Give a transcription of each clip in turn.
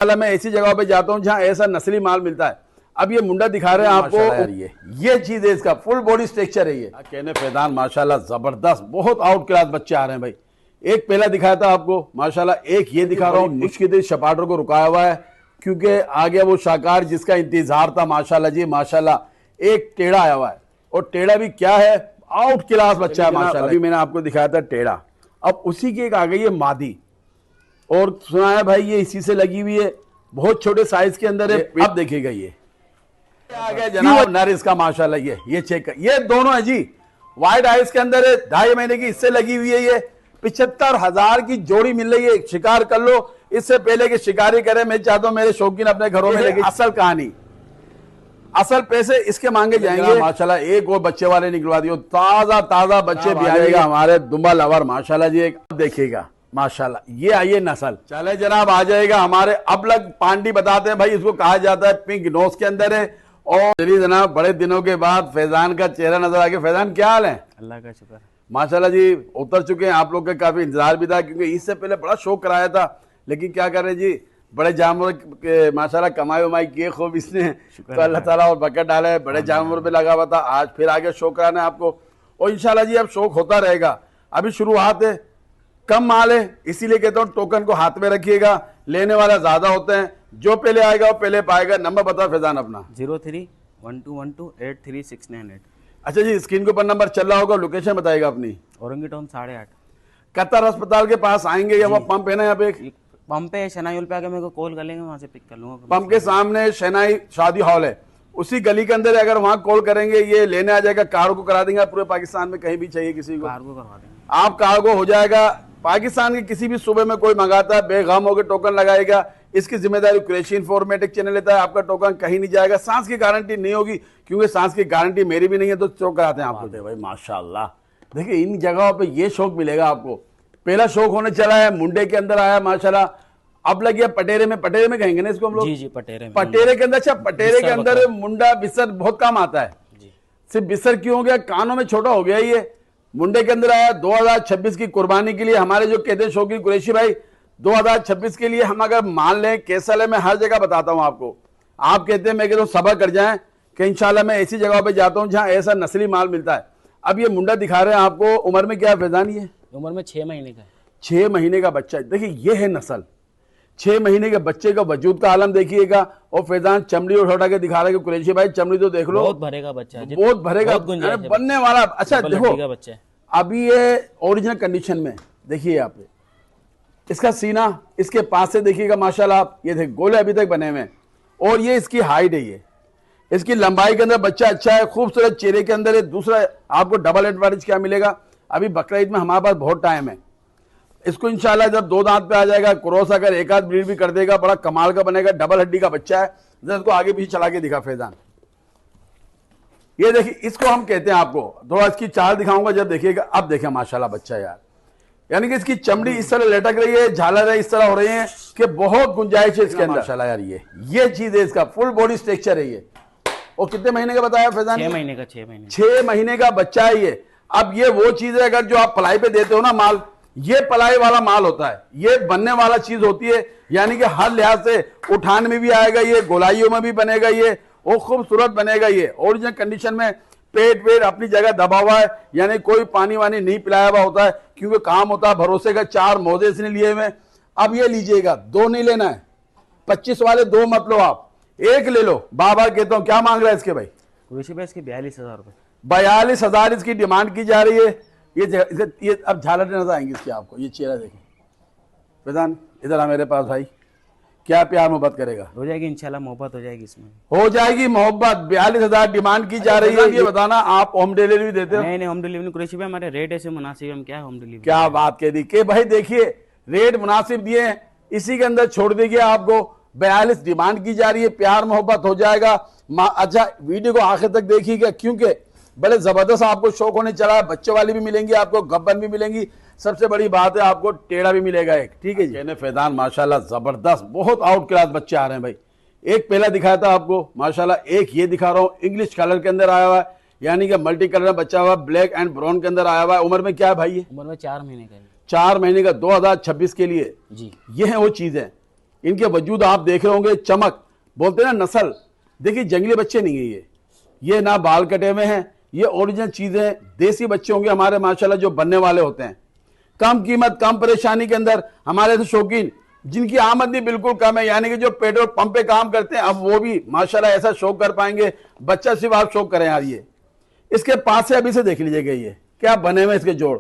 मैं ऐसी जगह पे जाता हूँ जहाँ ऐसा नस्ली माल मिलता है। अब ये मुंडा दिखा रहे हैं आपको, ये चीज है, इसका फुल बॉडी स्ट्रक्चर है। ये कहने फैजान माशाल्लाह जबरदस्त, बहुत आउट क्लास बच्चे आ रहे हैं भाई। एक पहला दिखाया था आपको माशाल्लाह, एक ये दिखा रहा हूँ। मुश्किल शपाटरों को रुकाया हुआ है क्योंकि आ गया वो शाकार जिसका इंतजार था। माशाल्लाह जी माशाल्लाह, एक टेढ़ा आया हुआ है और टेढ़ा भी क्या है, आउट क्लास बच्चा है माशाल्लाह। अभी मैंने आपको दिखाया था टेढ़ा, अब उसी की एक आ गई है मादी, और सुना है भाई ये इसी से लगी हुई है, बहुत छोटे साइज के अंदर है। अब देखिएगा ये आ गया जनाब नर इसका माशाल्लाह। ये चेक कर, ये दोनों है जी, वाइट आइस के अंदर है, 2.5 महीने की इससे लगी हुई है। ये 75,000 की जोड़ी मिल रही है। शिकार कर लो, इससे पहले कि शिकारी करे मैं चाहता हूँ मेरे शौकीन अपने घरों में लेके। असल कहानी, असल पैसे इसके मांगे जाएंगे माशाल्लाह। एक और बच्चे वाले निकलवा दियो, ताजा ताजा बच्चे भी आएगा हमारे दुम्बा लवर माशाल्लाह जी। एक देखिएगा माशाल्लाह, ये आइए नस्ल, चले जनाब आ जाएगा हमारे। अब लग पांडी बताते हैं भाई, इसको कहा जाता है, पिंक नोज के अंदर है। और चलिए जनाब, बड़े दिनों के बाद फैजान का चेहरा नजर आ गया। फैजान क्या हाल है? अल्लाह का शुक्र माशाल्लाह जी, उतर चुके हैं। आप लोग का काफी इंतजार भी था क्योंकि इससे पहले बड़ा शौक कराया था, लेकिन क्या करें जी, बड़े जानवर के माशाल्लाह कमाई वमाई किए खूब इसने, तो अल्लाह ताला और बरकत डाला है। बड़े जानवर पे लगा हुआ था, आज फिर आगे शौक कराना है आपको, और इंशाल्लाह जी अब शौक होता रहेगा। अभी शुरुआत है, कम माल है, इसीलिए कहता हूँ टोकन को हाथ में रखिएगा। लेने वाला ज्यादा होते हैं, जो पहले आएगा वो पहले पाएगा। नंबर बताओ फैजान अपना। 03-1212-83698। अच्छा जी, स्क्रीन के ऊपर नंबर चल रहा होगा, लोकेशन बताएगा अपनी। औरंगी टाउन 8:30 कतर अस्पताल के पास आएंगे, या वो पंप है ना यहाँ पे, एक पंप पे शनायुल पे आके मेरे को कॉल कर लेंगे, वहाँ से पिक कर लूंगा। पंप के सामने शहनाई शादी हॉल है, उसी गली के अंदर। अगर वहाँ कॉल करेंगे ये लेने आ जाएगा। कार्गो को करा देंगे पूरे पाकिस्तान में, कहीं भी चाहिए किसी को कार्गो करवा देंगे आप, कार्गो हो जाएगा। पाकिस्तान के किसी भी सूबे में कोई मंगाता है, बेगम होकर टोकन लगाएगा, इसकी जिम्मेदारी कुरैशी इन्फॉर्मेटिक चैनल लेता है। आपका टोकन कहीं नहीं जाएगा, सांस की गारंटी नहीं होगी, क्योंकि सांस की गारंटी मेरी भी नहीं है, तो चौक कराते हैं आपको। भाई माशाल्लाह, देखिए इन जगहों पे ये शौक मिलेगा आपको। पहला शौक होने चला है, मुंडे के अंदर आया माशाल्लाह, अब लग गया पटेरे में। पटेरे में कहेंगे ना इसको हम लोग? जी पटेरे में। पटेरे के अंदर, अच्छा पटेरे के अंदर मुंडा बिस्तर बहुत काम आता है जी। सिर्फ बिस्तर क्यों हो गया, कानों में छोटा हो गया। ये मुंडे के अंदर आया 2026 की कुर्बानी के लिए। हमारे जो कहते हैं शौकीन कुरैशी भाई, 2026 के लिए हम अगर मान लें, कैसल है, मैं हर जगह बताता हूं आपको। आप कहते हैं, मैं कहता हूं सब्र कर जाएं कि इंशाल्लाह मैं ऐसी जगह पे जाता हूं जहां ऐसा नस्ली माल मिलता है। अब ये मुंडा दिखा रहे हैं आपको, उम्र में क्या है फैजान? ये उम्र में 6 महीने का है। 6 महीने का बच्चा। देखिए ये है नस्ल। 6 महीने के बच्चे का वजूद का आलम देखिएगा। और फैजान चमड़ी उठा के दिखा रहा है कि कुरैशी भाई चमड़ी तो देख लो, बहुत भरेगा बच्चा, बहुत भरेगा, बनने वाला। अच्छा देखो, बच्चा है अभी ये ओरिजिनल कंडीशन में देखिए यहाँ पे इसका सीना, इसके पास से देखिएगा माशाल्लाह आप, ये देखिए गोले अभी तक बने हुए हैं, और ये इसकी हाइट है, ये इसकी लंबाई के अंदर बच्चा अच्छा है, खूबसूरत चेहरे के अंदर है। दूसरा आपको डबल एडवांटेज क्या मिलेगा, अभी बकरा ईद में हमारे पास बहुत टाइम है। इसको इंशाल्लाह जब 2 दांत पे आ जाएगा, क्रॉस अगर एक आध ब्रीड भी कर देगा, बड़ा कमाल का बनेगा। डबल हड्डी का बच्चा है। जरा इसको आगे पीछे चला के दिखा फैजान, ये देखिए, इसको हम कहते हैं, आपको थोड़ा इसकी चाल दिखाऊंगा जब देखिएगा। अब देखिए माशाल्लाह बच्चा यार, यानी कि इसकी चमड़ी इस तरह लटक रही है, झालर है इस तरह हो रही है कि बहुत गुंजाइश है इसके अंदर माशाल्लाह यार। ये चीज है, इसका फुल बॉडी स्ट्रक्चर है ये। और कितने महीने का बताया फैजान? 6 महीने का। 6 महीने का बच्चा है ये। अब ये वो चीज है, अगर जो आप पलाई पे देते हो ना माल, ये पलाई वाला माल होता है, ये बनने वाला चीज होती है। यानी कि हर लिहाज से उठान में भी आएगा ये, गोलाइयों में भी बनेगा ये, वो खूबसूरत बनेगा ये। ओरिजिनल कंडीशन में पेट वेट अपनी जगह दबा हुआ है, यानी कोई पानी वानी नहीं पिलाया हुआ होता है, क्योंकि काम होता है भरोसे का। 4 मोजे इसने लिए हुए। अब ये लीजिएगा, 2 नहीं लेना है, 25 वाले 2 मत लो, आप 1 ले लो। बाबा कहता हूँ, क्या मांग रहा है इसके भाई? कुरैशी भाई इसके 42,000 रुपए। 42,000 इसकी डिमांड की जा रही है। ये अब झालर नजर आएंगे इसकी आपको। ये चेहरा देखें फैजान, इधर आ मेरे पास भाई, क्या प्यार मोहब्बत करेगा? हो जाएगी इंशाल्लाह, मोहब्बत हो जाएगी, इसमें हो जाएगी मोहब्बत। 42,000 डिमांड की जा रही है। ये बताना, आप होम डिलीवरी देते हो? नहीं, होम डिलीवरी कुरैशी भाई हमारे रेट ऐसे मुनासिब, हम क्या होम डिलीवरी। क्या बात कह दी कि भाई देखिए रेट मुनासिब दिए हैं, इसी के अंदर छोड़ देंगे आपको। 42 डिमांड की जा रही है, प्यार मोहब्बत हो जाएगा। अच्छा वीडियो को आखिर तक देखिएगा, क्योंकि बड़े जबरदस्त आपको शौक होने चला है। बच्चे वाली भी मिलेंगी आपको, गब्बन भी मिलेंगी, सबसे बड़ी बात है आपको टेढ़ा भी मिलेगा एक। ठीक है जी। कहने फैजान माशाल्लाह जबरदस्त, बहुत आउट क्लास बच्चे आ रहे हैं भाई। एक पहला दिखाया था आपको माशाल्लाह, एक ये दिखा रहा हूँ, इंग्लिश कलर के अंदर आया हुआ है, यानी कि मल्टी कलर में बच्चा हुआ, ब्लैक एंड ब्राउन के अंदर आया हुआ है। उम्र में क्या है भाई? ये उम्र में 4 महीने का है। 4 महीने का, 2026 के लिए जी। ये है वो चीजें। इनके वजूद आप देख रहे होंगे, चमक बोलते हैं ना, नस्ल। देखिए जंगली बच्चे नहीं है ये ना बाल कटे हुए हैं, ये ओरिजिनल चीजें देसी बच्चे होंगे हमारे माशाल्लाह जो बनने वाले होते हैं। कम कीमत कम परेशानी के अंदर हमारे से शौकीन जिनकी आमदनी बिल्कुल कम है, यानी कि जो पेट्रोल पंप पे काम करते हैं, अब वो भी माशाल्लाह ऐसा शौक कर पाएंगे। बच्चा सिर्फ आप शौक करें यार। ये इसके पास से अभी से देख लीजिएगा, ये क्या बने हुए इसके जोड़,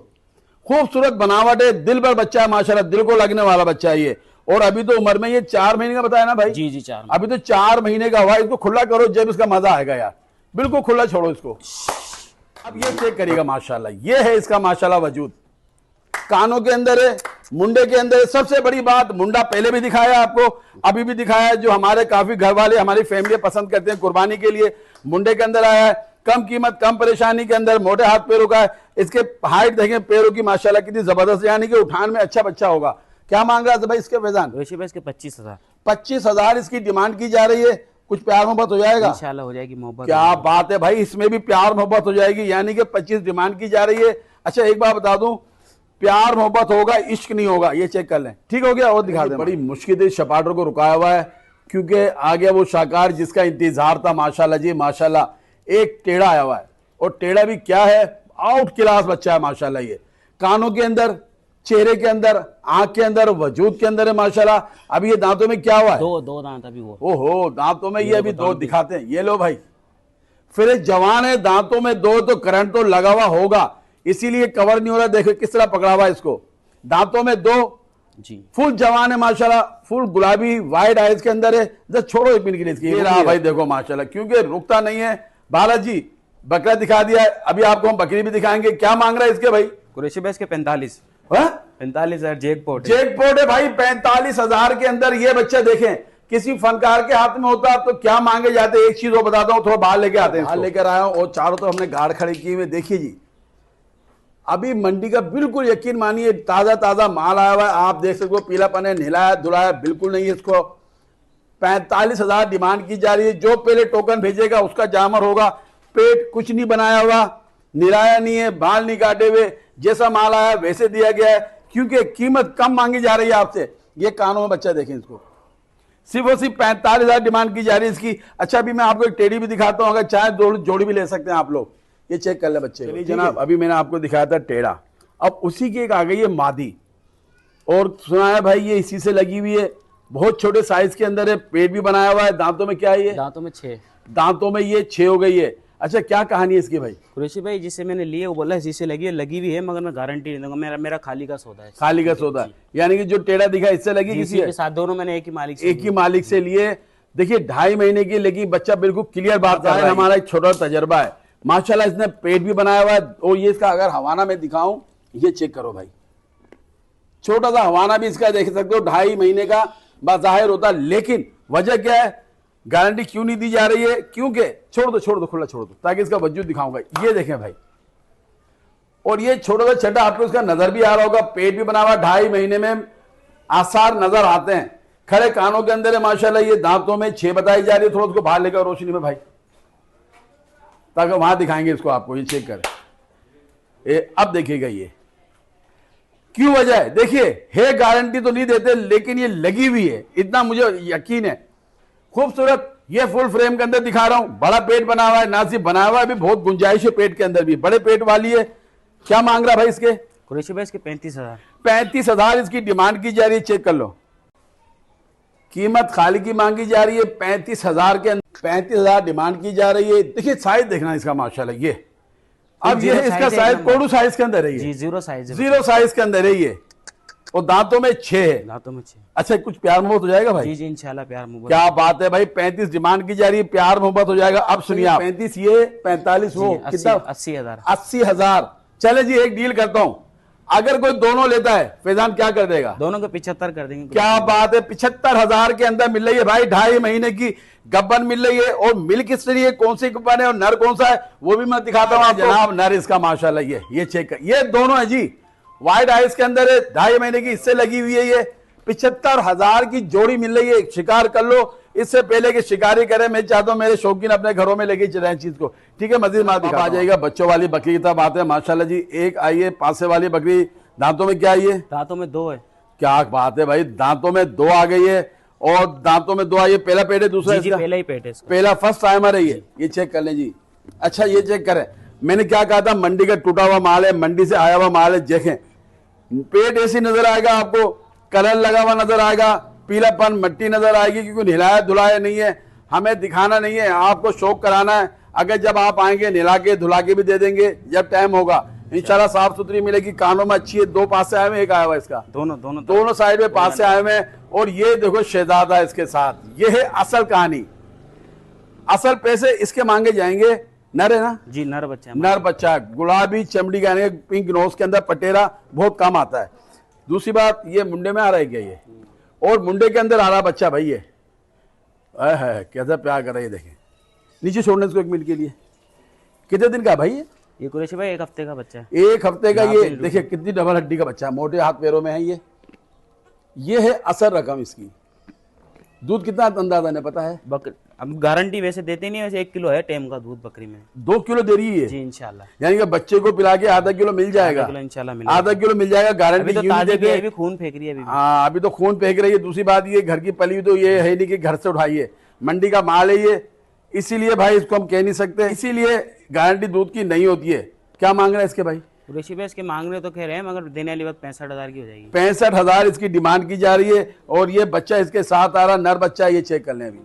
खूबसूरत बनावट है, दिल भर बच्चा है माशाल्लाह, दिल को लगने वाला बच्चा है ये। और अभी तो उम्र में ये 4 महीने का बताया ना भाई? जी जी 4। अभी तो 4 महीने का हुआ। इसको खुला करो जब इसका मजा आएगा यार, बिल्कुल खुला छोड़ो इसको। अब ये चेक करिएगा माशाल्लाह, ये है इसका माशाल्लाह वजूद। कानों के अंदर है, मुंडे के अंदर है। सबसे बड़ी बात, मुंडा पहले भी दिखाया आपको, अभी भी दिखाया, जो हमारे काफी घर वाले हमारी फैमिली पसंद करते हैं कुर्बानी के लिए। मुंडे के अंदर आया है, कम कीमत कम परेशानी के अंदर, मोटे हाथ पैरों का है। इसके हाइट देखें पैरों की माशाल्लाह कितनी जबरदस्त, यानी कि उठान में अच्छा बच्चा होगा। क्या मांग रहा था भाई इसके फैजान? कुरैशी भाई इसके 25,000। 25,000 इसकी डिमांड की जा रही है। कुछ प्यार मोहब्बत हो जाएगा? इंशाल्लाह हो जाएगी मोहब्बत। क्या बात है भाई, इसमें भी प्यार मोहब्बत हो जाएगी, यानी कि 25 डिमांड की जा रही है। अच्छा एक बात बता दूं, प्यार मोहब्बत होगा, इश्क नहीं होगा, ये चेक कर लें। ठीक हो गया? और दिखा दें। बड़ी मुश्किल से शपाटर को रुकाया हुआ है, क्योंकि आ गया वो शाकार जिसका इंतजार था माशाल्लाह जी माशाल्लाह। एक टेढ़ा आया हुआ है, और टेढ़ा भी क्या है, आउट क्लास बच्चा है माशाल्लाह। ये कानों के अंदर, चेहरे के अंदर, आंख के अंदर, वजूद के अंदर है माशाल्लाह। अभी ये दांतों में क्या हुआ है? दो दांत अभी वो। ओहो, दांतों में ये अभी 2 दिखाते हैं। ये लो भाई, फिर जवान है, दांतों में 2, तो करंट तो लगा हुआ होगा, इसीलिए कवर नहीं हो रहा। देखो किस तरह पकड़ा हुआ है इसको, दांतों में 2 जी। फुल जवान है माशाल्लाह, फुल गुलाबी वाइट आइज के अंदर है। जस्ट छोड़ो 1 मिनट के लिए इसकी। ये रहा भाई देखो माशाल्लाह, क्योंकि रुकता नहीं है। बालाजी बकरा दिखा दिया है, अभी आपको हम बकरी भी दिखाएंगे। क्या मांग रहा है इसके भाई? कुरैशी भाई इसके 45। 45,000 जैकपॉट। जैकपॉट है भाई। 45,000 के अंदर ये बच्चा देखें, किसी फनकार के हाथ में होता तो क्या मांगे जाते। एक चीज और बताता हूँ, थोड़ा बाहर लेके आते हैं। बाहर लेकर आया हूँ, और चारों तो हमने गाड़ खड़े किए हुए। देखिए जी, अभी मंडी का बिल्कुल यकीन मानिए ताजा ताजा माल आया हुआ है। आप देख सकते हो, पीलापन है, नहलाया धुलाया बिल्कुल नहीं है इसको। 45,000 डिमांड की जा रही है। जो पहले टोकन भेजेगा उसका जामर होगा। पेट कुछ नहीं बनाया हुआ, निराया नहीं है, बाल नहीं काटे हुए, जैसा माल आया वैसे दिया गया है, क्योंकि कीमत कम मांगी जा रही है आपसे। ये कानों में बच्चा देखें, इसको सिर्फ और सिर्फ 45,000 डिमांड की जा रही है इसकी। अच्छा अभी मैं आपको एक टेढ़ी भी दिखाता हूँ, अगर चाहे जोड़ी भी ले सकते हैं आप लोग। ये चेक कर ले बच्चे। चलिए जनाब, अभी मैंने आपको दिखाया था टेढ़ा, अब उसी की एक आ गई है मादी। और सुना है भाई ये इसी से लगी हुई है, बहुत छोटे साइज के अंदर है, पेट भी बनाया हुआ है। दांतों में क्या है ये? दांतों में 6। दांतों में ये 6 हो गई है। अच्छा क्या कहानी है इसकी भाई? कुरैशी भाई जिससे मैंने लिए वो बोला शीशे लगी है, लगी हुई है, मगर मैं गारंटी नहीं दूंगा, मेरा खाली का सौदा है। खाली का सौदा है, यानी कि जो टेढ़ा दिखा इससे लगी किसी के साथ? दोनों मैंने एक ही मालिक से लिए। देखिए 2.5 महीने की, लेकिन बच्चा बिल्कुल क्लियर बात कर रहा है। हमारा एक छोटा तजर्बा है माशाल्लाह। इसने पेट भी बनाया हुआ है। और ये इसका अगर हवाना में दिखाऊं, ये चेक करो भाई, छोटा सा हवाना भी इसका देख सकते हो। 2.5 महीने का बाज़ाहिर होता, लेकिन वजह क्या है, गारंटी क्यों नहीं दी जा रही है? क्योंकि छोड़ दो खुला छोड़ दो, ताकि इसका वजूद दिखाऊंगा। ये देखें भाई, और ये छोटा सा छठा आपको इसका नजर भी आ रहा होगा, पेट भी बना हुआ। 2.5 महीने में आसार नजर आते हैं। खड़े कानों के अंदर है माशाल्लाह। ये दांतों में 6 बताई जा रही है। थोड़ा उसको बाहर लेकर रोशनी में भाई, ताकि वहां दिखाएंगे इसको आपको। ये चेक करें, अब देखिएगा ये क्यों वजह है। देखिए है, गारंटी तो नहीं देते, लेकिन ये लगी हुई है, इतना मुझे यकीन है। खूबसूरत, ये फुल फ्रेम के अंदर दिखा रहा हूं। बड़ा पेट बना हुआ है, ना सिर्फ बना हुआ है, अभी बहुत गुंजाइश है पेट के अंदर भी, बड़े पेट वाली है। क्या मांग रहा भाई इसके? कुरैशी भाई इसके 35,000। 35,000 इसकी डिमांड की जा रही है। चेक कर लो, कीमत खाली की मांगी जा रही है 35,000 के अंदर। 35,000 डिमांड की जा रही है। देखिए साइज देखना इसका माशाल्लाह। ये अब ये इसका साइज कोडू साइज के अंदर है, जी 0 साइज, 0 साइज के अंदर है ये। और दांतों में 6 है। दांतों में 6। अच्छा कुछ प्यार मोहब्बत हो जाएगा भाई? जी जी इंशाल्लाह प्यार मोहब्बत। क्या बात है भाई, 35 डिमांड की जा रही है, प्यार मोहब्बत हो जाएगा। अब सुनिए आप, 35 ये, 45 वो, कितना? 80,000। 80,000। चले जी एक डील करता हूं, अगर कोई दोनों लेता है फैजान क्या कर देगा? दोनों को 75 कर देंगे। क्या बात है, 75,000 के अंदर मिल रही है भाई। 2.5 महीने की गब्बन मिल रही है। और मिल्क किस तरह है, कौन सी गब्बन है, और नर कौन सा है वो भी मैं दिखाता हूँ आपको। जनाब नर इसका माशाल्लाह। ये चेक कर, ये दोनों है जी, वाइट आइस के अंदर है, 2.5 महीने की इससे लगी हुई है। ये 75,000 की जोड़ी मिल रही है। शिकार कर लो इससे पहले कि शिकारी करें। मैं चाहता हूं मेरे शौकीन अपने घरों में लेके चले चीज को। ठीक है, मजीद माल दिखा आ जाएगा। बच्चों वाली बकरी की तरफ आते हैं माशाल्लाह जी। एक आइए पासे वाली बकरी, दांतों में क्या आई है? दांतों में 2 है। क्या बात है भाई, दांतों में 2 आ गई है। और दांतों में 2 ये पहला पेट है, दूसरा जी जी इसका पहला ही पेट है इसका। पहला फर्स्ट टाइमर है ये चेक कर लें जी। अच्छा ये चेक करें, मैंने क्या कहा था, मंडी का टूटा हुआ माल है, मंडी से आया हुआ माल है। देखें पेट ऐसी नजर आएगा आपको, कलर लगा हुआ नजर आएगा, पीलापन मट्टी नजर आएगी, क्योंकि नहलाया धुलाया नहीं है। हमें दिखाना नहीं है, आपको शौक कराना है। अगर जब आप आएंगे नहला के धुला के भी दे देंगे जब टाइम होगा, इंशाल्लाह साफ सुथरी मिलेगी। कानों में अच्छी है, 2 पास से आए हुए, एक आया हुआ इसका, दोनों साइड में पास से आए हुए हैं। और ये देखो शहजादा इसके साथ, ये है असल कहानी। असल पैसे इसके मांगे जाएंगे। नर है ना जी, नर बच्चा है। नर बच्चा है, गुलाबी चमड़ी का, पिंक नोज के अंदर पटेरा बहुत कम आता है। दूसरी बात, ये मुंडे में आ रहा है क्या ये, और मुंडे के अंदर आ रहा बच्चा भाई, ये है कैसा प्यार कर रहा है। देखें नीचे छोड़ने इसको 1 मिनट के लिए। कितने दिन का भाई ये कुरैशी भाई 1 हफ्ते का बच्चा है। 1 हफ्ते का। ये देखिए कितनी डबल हड्डी का बच्चा है, मोटे हाथ पैरों में है ये है असल रकम इसकी। दूध कितना अंदाजा ने पता है? अब गारंटी वैसे देते नहीं, वैसे 1 किलो है टेम का दूध बकरी में। 2 किलो दे रही है जी इंशाल्लाह। यानी कि बच्चे को पिला के आधा किलो मिल जाएगा, इंशाल्लाह आधा किलो मिल जाएगा गारंटी। अभी तो ताजी है, अभी खून फेंक रही है अभी। हाँ अभी तो खून फेंक रही है। दूसरी बात ये घर की पली तो ये है नहीं कि घर से उठाइए, मंडी का माल है ये, इसीलिए भाई इसको हम कह नहीं सकते, इसीलिए गारंटी दूध की नहीं होती है। क्या मांग रहा है इसके भाई? कुरैशी भाई इसके मांग रहे तो कह रहे हैं, मगर देने वाली बात 65,000 की हो जाएगी। 65,000 इसकी डिमांड की जा रही है। और ये बच्चा इसके साथ आ रहा, नर बच्चा, ये चेक कर लें। अभी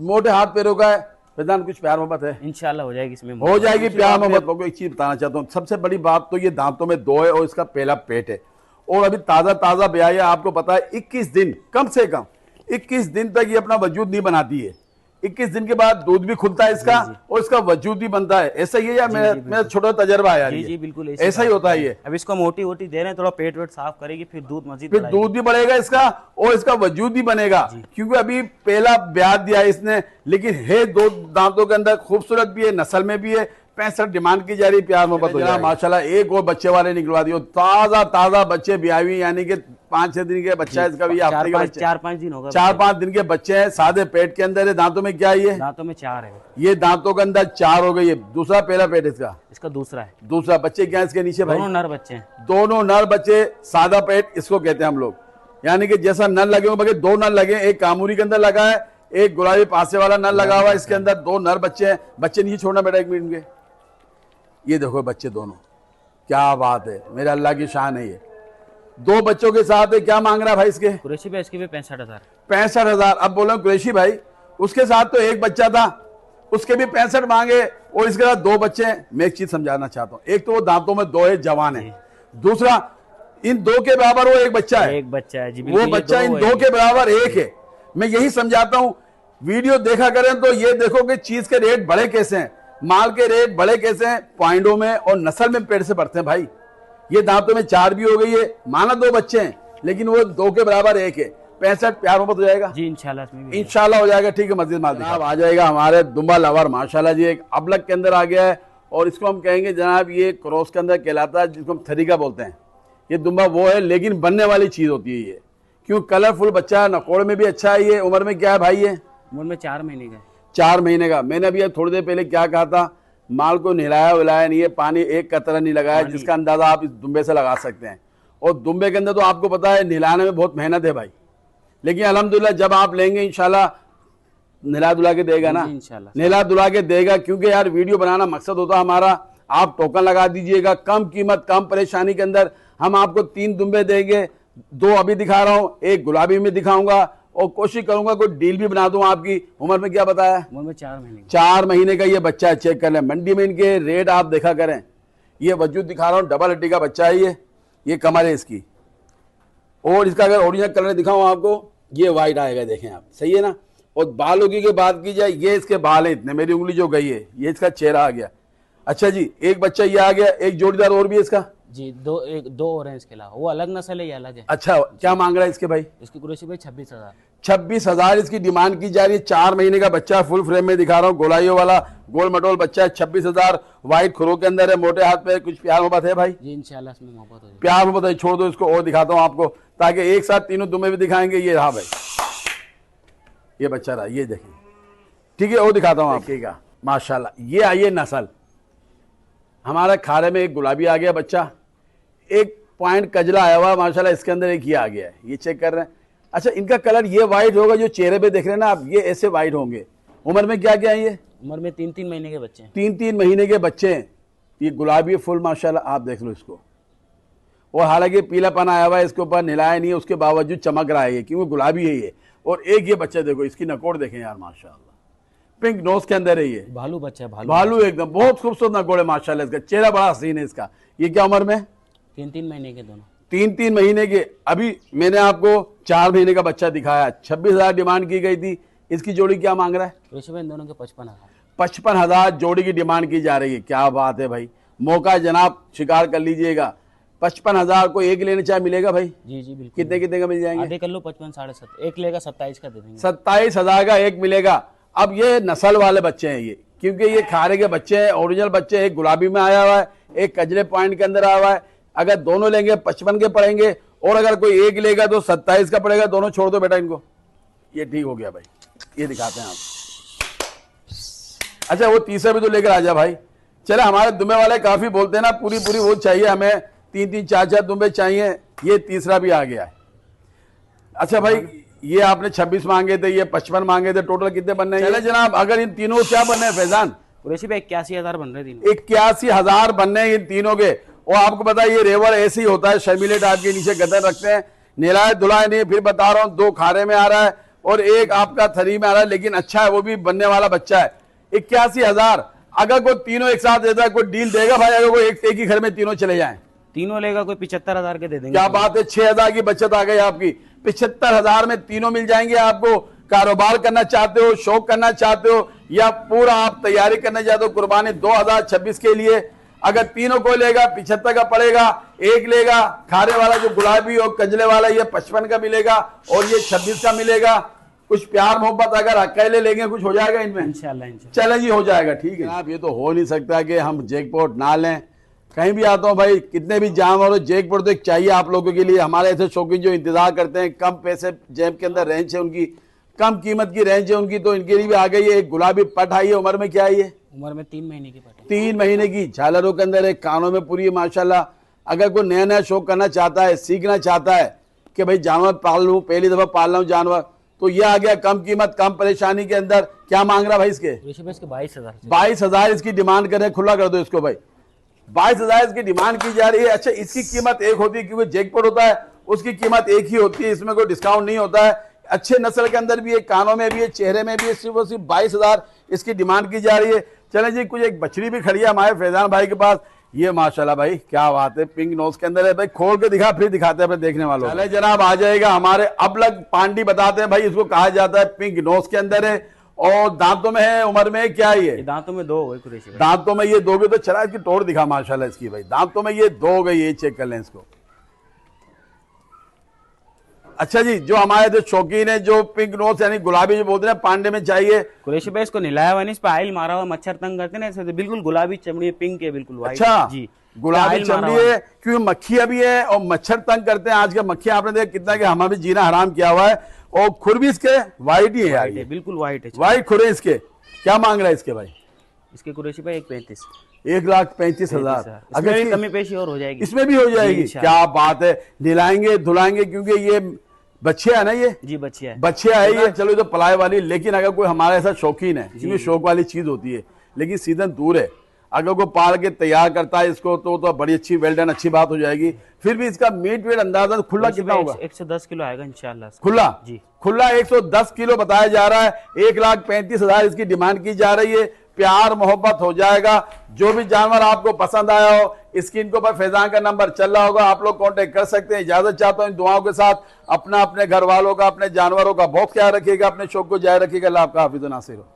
मोटे हाथ पैरों का है, फैजान कुछ प्यार मोहब्बत है, इंशाल्लाह हो जाएगी इसमें, हो जाएगी प्यार मोहब्बत। लोगों को एक चीज बताना चाहता हूँ, सबसे बड़ी बात तो ये दांतों में 2 है और इसका पहला पेट है, और अभी ताजा ताजा ब्याह है। आपको पता है 21 दिन, कम से कम 21 दिन तक ये अपना वजूद नहीं बनाती है। 21 दिन के बाद दूध भी खुलता है इसका, और इसका वजूद भी बनता है। ऐसा ही है या मेरा छोटा तजर्बा है यार? जी बिल्कुल ऐसा ही होता है ये। अब इसको मोटी वोटी दे रहे हैं, थोड़ा पेट वेट साफ करेगी, फिर दूध मजीद, फिर दूध भी बढ़ेगा इसका और इसका वजूद भी बनेगा, क्योंकि अभी पहला ब्याह दिया इसने। लेकिन है 2 दांतों के अंदर, खूबसूरत भी है, नस्ल में भी है। 65 डिमांड की जा रही, प्यार मोहब्बत हो जाएगा माशाल्लाह। एक और बच्चे वाले निकलवा दियो, ताजा ताजा बच्चे ब्याही, यानी कि 5-6 दिन के बच्चा है इसका भी, 4-5 दिन होगा, 4-5 दिन के बच्चे हैं, सादे पेट के अंदर है। दांतों में क्या है? दांतों में 4 है, ये दांतों के अंदर 4 हो गई है। दूसरा पहला पेट इसका दूसरा है। दूसरा बच्चे क्या है इसके नीचे भाई? दोनों नर बच्चे हैं, दोनों नर बच्चे। सादा पेट इसको कहते हैं हम लोग, यानी कि जैसा नर लगे हो, बल्कि 2 नर लगे, एक कामूरी के अंदर लगा है, एक गुलाबी पासे वाला नर लगा हुआ है। इसके अंदर 2 नर बच्चे हैं। बच्चे नीचे छोड़ना बेटा 1 मिनट के। ये देखो बच्चे दोनों, क्या बात है, मेरे अल्लाह की शान है। ये 2 बच्चों के साथ है। क्या मांग रहा है भाई इसके? कुरैशी भाई इसके भी 65,000। 65,000। अब बोलो कुरैशी भाई, उसके साथ तो 1 बच्चा था, उसके भी 65 मांगे, और इसके साथ 2 बच्चे हैं। मैं एक चीज समझाना चाहता हूँ, एक तो वो दांतों में 2 है, जवान है। दूसरा इन 2 के बराबर वो 1 बच्चा है, 1 बच्चा है जी, वो बच्चा इन 2 के बराबर 1 है। मैं यही समझाता हूँ, वीडियो देखा करें तो ये देखो कि चीज के रेट बड़े कैसे हैं, माल के रेट बड़े कैसे हैं, पॉइंटों में और नस्ल में पेड़ से बढ़ते हैं भाई। ये दांतों में 4 भी हो गई है, माना 2 बच्चे हैं, लेकिन वो 2 के बराबर 1 है। 65 प्यार मोहब्बत हो जाएगा जी इंशाल्लाह, इंशाल्लाह हो जाएगा। ठीक है, मस्जिद माल जनाब आ जाएगा हमारे दुम्बा लवर माशाल्लाह जी, एक अबलग के अंदर आ गया है। और इसको हम कहेंगे जनाब, ये क्रॉस के अंदर कहलाता है, जिसको हम थरीका बोलते हैं। ये दुम्बा वो है, लेकिन बनने वाली चीज होती है ये, क्यों कलरफुल बच्चा है, नकोड़ में भी अच्छा है। ये उम्र में क्या है भाई? ये उम्र में 4 महीने का। 4 महीने का। मैंने अभी थोड़ी देर पहले क्या कहा था, माल को नहलाया विलाया नहीं है, पानी एक कतरा नहीं लगाया, जिसका अंदाजा आप इस दुम्बे से लगा सकते हैं। और दुम्बे के अंदर तो आपको पता है नहलाने में बहुत मेहनत है भाई, लेकिन अल्हम्दुलिल्लाह जब आप लेंगे इंशाल्लाह नहला धुला के देगा ना, नहला धुला के देगा। क्योंकि यार वीडियो बनाना मकसद होता है हमारा, आप टोकन लगा दीजिएगा, कम कीमत कम परेशानी के अंदर हम आपको 3 दुम्बे देंगे। 2 अभी दिखा रहा हूँ, 1 गुलाबी में दिखाऊंगा, और कोशिश करूंगा कोई डील भी बना दूं आपकी। उम्र में क्या बताया? उम्र में 4 महीने। 4 महीने का ये बच्चा है, चेक कर लें। मंडी में इनके रेट आप देखा करें। ये वजूद दिखा रहा हूँ, डबल हड्डी का बच्चा है ये कमर है इसकी। और इसका अगर ओरिजिनल कलर दिखाऊं आपको, ये वाइट आएगा, देखें आप, सही है ना। और बालों की बात की जाए, ये इसके बाल है इतने, मेरी उंगली जो गई है, ये इसका चेहरा आ गया। अच्छा जी, एक बच्चा ये आ गया, एक जोड़ीदार और भी है इसका जी, 2 और हैं इसके अलावा, वो अलग नस्ल है, ये अलग है। अच्छा, क्या मांग रहा है इसके भाई? इसकी कुरैशी भाई 26,000। 26,000 इसकी डिमांड की जा रही है। 4 महीने का बच्चा, फुल फ्रेम में दिखा रहा हूँ, गोलाइयों वाला गोल मटोल बच्चा है। 26,000, व्हाइट खुरों के अंदर है, मोटे हाथ पे। कुछ प्यार मोहब्बत है भाई? जी इंशाल्लाह इसमें मोहब्बत हो जाएगी। प्यार मोहब्बत है। छोड़ दो इसको, और दिखाता हूँ आपको, ताकि एक साथ तीनों तुम्हें भी दिखाएंगे। ये रहा भाई, ये बच्चा रहा, ये देखिए, ठीक है। और दिखाता हूँ आपका, माशाल्लाह ये आई है नस्ल। हमारा खारे में एक गुलाबी आ गया बच्चा, एक पॉइंट कजला आया हुआ माशाल्लाह, इसके अंदर एक ये आ गया है, ये चेक कर रहे हैं। अच्छा, इनका कलर ये व्हाइट होगा जो चेहरे पे देख रहे हैं ना आप, ये ऐसे व्हाइट होंगे। उम्र में क्या क्या है ये? उम्र में 3-3 महीने के बच्चे हैं। 3-3 महीने के बच्चे हैं। ये गुलाबी फुल माशाल्लाह, आप देख लो इसको। और हालांकि पीलापन आया हुआ है इसके ऊपर, निलाया नहीं है, उसके बावजूद चमक रहा है ये, क्योंकि गुलाबी है ये। और एक ये बच्चा देखो, इसकी नकोड़ देखें यार माशाल्लाह, पिंक नोज के अंदर है ये, भालू बच्चा है, भालू एकदम, बहुत खूबसूरत नकोड़ है माशाल्लाह। इसका चेहरा बड़ा हसीन है इसका। ये क्या उम्र में? 3-3 महीने के दोनों। 3-3 महीने के। अभी मैंने आपको 4 महीने का बच्चा दिखाया, 26,000 डिमांड की गई थी। इसकी जोड़ी क्या मांग रहा है? कुरैशी भाई इन दोनों के 55,000। 55,000 जोड़ी की डिमांड की जा रही है। क्या बात है भाई, मौका जनाब शिकार कर लीजिएगा। 55,000 को एक लेने चाहे मिलेगा भाई? जी जी बिल्कुल। कितने कितने का मिल जाएंगे? आधे कर लो 55 साढ़े 7, एक लेगा 27 का दे देंगे। 27,000 का एक मिलेगा। अब ये नस्ल वाले बच्चे हैं ये, क्योंकि ये खारे के बच्चे हैं, ओरिजिनल बच्चे हैं। एक गुलाबी में आया हुआ है, एक कजले पॉइंट के अंदर आया हुआ है। अगर दोनों लेंगे 55 के पड़ेंगे, और अगर कोई एक लेगा तो 27 का पड़ेगा। दोनों छोड़ दो बेटा इनको। ये ठीक हो गया भाई, ये दिखाते हैं आप। अच्छा, वो तीसरा भी तो लेकर आ जा भाई। चले, हमारे दुम्बे वाले काफी बोलते हैं ना, पूरी पूरी वो चाहिए हमें, 3-3 4-4 दुम्बे चाहिए। ये तीसरा भी आ गया है। अच्छा भाई, ये आपने 26 मांगे थे, ये 55 मांगे थे, टोटल कितने बनने हैं? चले जनाब, अगर इन तीनों को क्या बनने हैं फैजान? कुरैशी भाई 81,000 बन रहे तीनों। 81,000 बनने हैं इन तीनों के। और आपको पता है ये रेवर ऐसे ही होता है, शर्मीले टाइप के, नीचे गदर रखते हैं, नीलाए धुलाए नहीं। फिर बता रहा हूँ, 2 खारे में आ रहा है और एक आपका थरी में आ रहा है, लेकिन अच्छा है, वो भी बनने वाला बच्चा है। 81,000 अगर कोई तीनों एक साथ देता है, कोई डील देगा भाई? अगर कोई एक ही घर में तीनों चले जाएं, तीनों लेगा कोई 75,000 के दे देंगे। क्या बात है, 6,000 की बचत आ गई आपकी। 75,000 में तीनों मिल जाएंगे आपको। कारोबार करना चाहते हो, शौक करना चाहते हो, या पूरा आप तैयारी करना चाहते हो कुर्बानी 2026 के लिए, अगर तीनों को लेगा 75 का पड़ेगा। एक लेगा खारे वाला जो गुलाबी और कजले वाला, ये 55 का मिलेगा, और ये 26 का मिलेगा। कुछ प्यार मोहब्बत अगर अकेले लेंगे कुछ हो जाएगा इनमें? इंशाल्लाह। चलें जी, हो जाएगा। ठीक है आप, ये तो हो नहीं सकता कि हम जैकपॉट ना लें। कहीं भी आता हूँ भाई, कितने भी जानवर हो, जैकपॉट तो एक चाहिए आप लोगों के लिए। हमारे ऐसे शौकीन जो इंतजार करते हैं, कम पैसे जेब के अंदर रेंज है उनकी, कम कीमत की रेंज है उनकी, तो इनके लिए भी आ गई है। एक गुलाबी पट आई है। उम्र में क्या है ये? उम्र में 3 महीने की पट। 3 महीने की। झालरों के अंदर है, कानों में पूरी है माशाल्लाह। अगर कोई नया नया शौक करना चाहता है, सीखना चाहता है कि भाई जानवर पाल लूँ, पहली दफा पाल रहा हूँ जानवर, तो ये आ गया कम कीमत, कम परेशानी के अंदर। क्या मांग रहा भाई इसके? 22,000। 22,000 इसकी डिमांड कर रहे हैं। खुला कर दो इसको भाई, 22,000 इसकी डिमांड की जा रही है। अच्छा, इसकी कीमत एक होती है, क्योंकि जैकपॉट होता है उसकी कीमत एक ही होती है, इसमें कोई डिस्काउंट नहीं होता है। अच्छे नस्ल के अंदर भी है, कानों में भी है, चेहरे में भी है। सिर्फ और सिर्फ 22,000 इसकी डिमांड की जा रही है। चले जी, कुछ एक बछड़ी भी खड़ी है हमारे फैजान भाई के पास। ये माशाल्लाह भाई, क्या बात है, पिंक नोज के अंदर है भाई। खोल के दिखा, फिर दिखाते हैं अपने देखने वालों। चले जनाब, आ जाएगा हमारे अबलग पांडी, बताते हैं भाई इसको कहा जाता है। पिंक नोज के अंदर है और दांतों में है। उम्र में क्या है ये? दांतों में 2 हो गए कुरैशी भाई। दांतों में ये 2 भी तो चला, इसकी तोड़ दिखा माशाल्लाह इसकी भाई। दांतों में ये 2 हो गई, ये चेक कर लें इसको। अच्छा जी, जो हमारे जो शौकीन है, जो पिंक नोज यानी गुलाबी जो बोलते हैं पांडे में चाहिए, कुरैशी भाई इसको निलाया हुआ नहीं, इस पे आयल मारा हुआ, मच्छर तंग करते ना ऐसे। बिल्कुल गुलाबी चमड़ी है, पिंक है, बिल्कुल व्हाइट। अच्छा जी, गुलाबी आयल मारा चमड़ी हुआ है, क्योंकि मक्खियां भी है और मच्छर तंग करते हैं। आज के मक्खियां आपने देखा कितना कि हमें भी जीना हराम किया हुआ है। और खुर भी इसके व्हाइट ही है यार, व्हाइट है, बिल्कुल व्हाइट है। व्हाइट खुर है इसके। क्या मांग रहा है इसके भाई? इसके कुरैशी भाई 1,35,000। 1,35,000। अगर भी कमी पेशी और हो जाएगी, इसमें भी हो जाएगी। क्या बात है, दिलाएंगे धुलाएंगे, क्योंकि ये बच्चे है ना, ये जी बच्चिया है, बच्चे है ये। चलो ये तो पलाए वाली, लेकिन अगर कोई हमारे ऐसा शौकीन है, क्योंकि शौक वाली चीज होती है, लेकिन सीजन दूर है, अगर कोई पाल के तैयार करता है इसको तो बड़ी अच्छी वेल डन अच्छी बात हो जाएगी। फिर भी इसका मीट वेट अंदाजा खुला कितना होगा? 110 किलो आएगा इंशाल्लाह। खुला जी, खुला 110 किलो बताया जा रहा है। 1,35,000 इसकी डिमांड की जा रही है। प्यार मोहब्बत हो जाएगा। जो भी जानवर आपको पसंद आया हो, स्क्रीन के ऊपर फैजान का नंबर चल रहा होगा, आप लोग कांटेक्ट कर सकते हैं। इजाजत चाहता हूं इन दुआओं के साथ। अपना, अपने घर वालों का, अपने जानवरों का बहुत ख्याल रखिएगा, अपने शौक को जारी रखिएगा। अल्लाह आपका हाफिज़ नासिर हो।